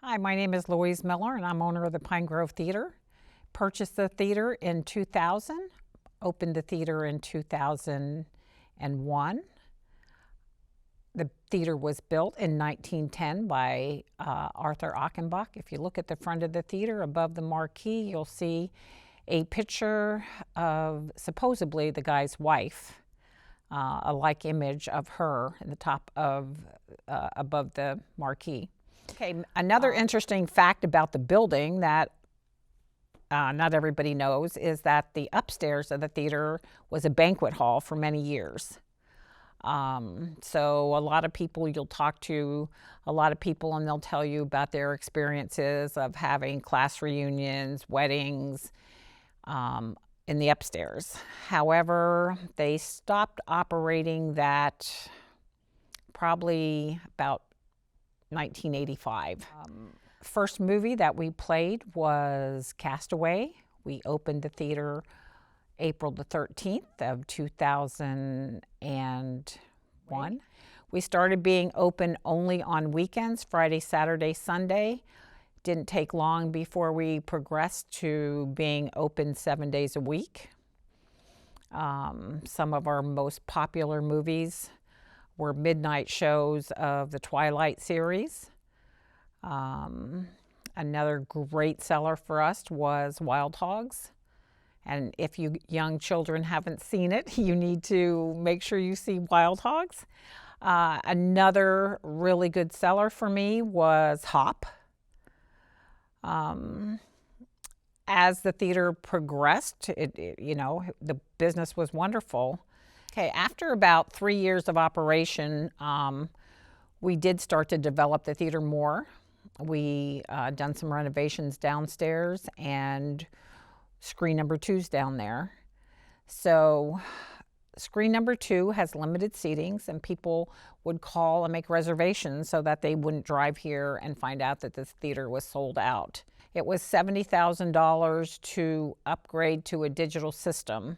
Hi, my name is Louise Miller, and I'm owner of the Pine Grove Theater. Purchased the theater in 2000, opened the theater in 2001. The theater was built in 1910 by Arthur Achenbach. If you look at the front of the theater, above the marquee, you'll see a picture of supposedly the guy's wife, a like image of her in the top of above the marquee. Okay, another interesting fact about the building that not everybody knows is that the upstairs of the theater was a banquet hall for many years. So a lot of people, you'll talk to a lot of people and they'll tell you about their experiences of having class reunions, weddings in the upstairs. However, they stopped operating that probably about 1985. First movie that we played was Castaway. We opened the theater April the 13th of 2001. We started being open only on weekends, Friday, Saturday, Sunday. Didn't take long before we progressed to being open 7 days a week. Some of our most popular movies were midnight shows of the Twilight series. Another great seller for us was Wild Hogs. And if you young children haven't seen it, you need to make sure you see Wild Hogs. Another really good seller for me was Hop. As the theater progressed, the business was wonderful. Okay, after about 3 years of operation, we did start to develop the theater more. We done some renovations downstairs and screen number 2's down there. So screen number 2 has limited seatings, and people would call and make reservations so that they wouldn't drive here and find out that this theater was sold out. It was $70,000 to upgrade to a digital system.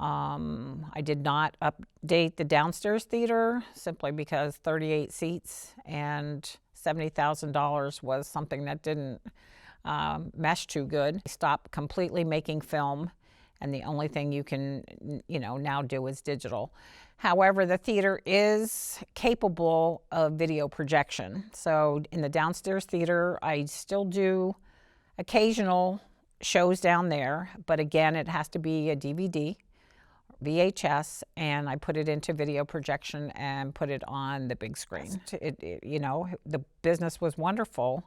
I did not update the downstairs theater simply because 38 seats and $70,000 was something that didn't mesh too good. I stopped completely making film, and the only thing you can, now do is digital. However, the theater is capable of video projection. So in the downstairs theater, I still do occasional shows down there, but again, it has to be a DVD. VHS, and I put it into video projection and put it on the big screen. The business was wonderful,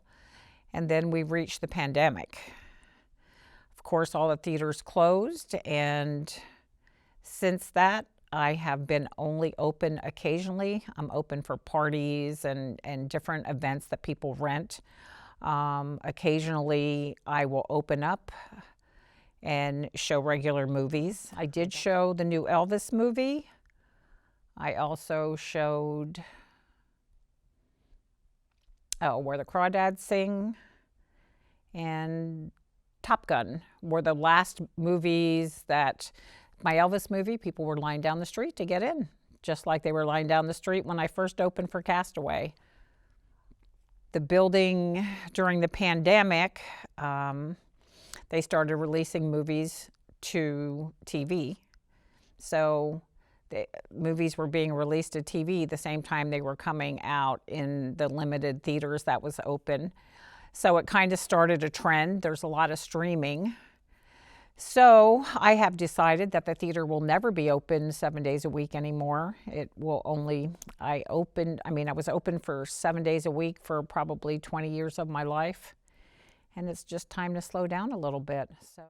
and then we reached the pandemic. Of course, all the theaters closed, and since that, I have been only open occasionally. I'm open for parties and different events that people rent. Occasionally, I will open up and show regular movies. I did show the new Elvis movie. I also showed Where the Crawdads Sing and Top Gun were the last movies that, my Elvis movie, people were lined down the street to get in, just like they were lined down the street when I first opened for Castaway. The building during the pandemic, they started releasing movies to TV. So the movies were being released to TV the same time they were coming out in the limited theaters that was open. So it kind of started a trend. There's a lot of streaming. So I have decided that the theater will never be open 7 days a week anymore. It will only, I was open for 7 days a week for probably 20 years of my life. And it's just time to slow down a little bit. So.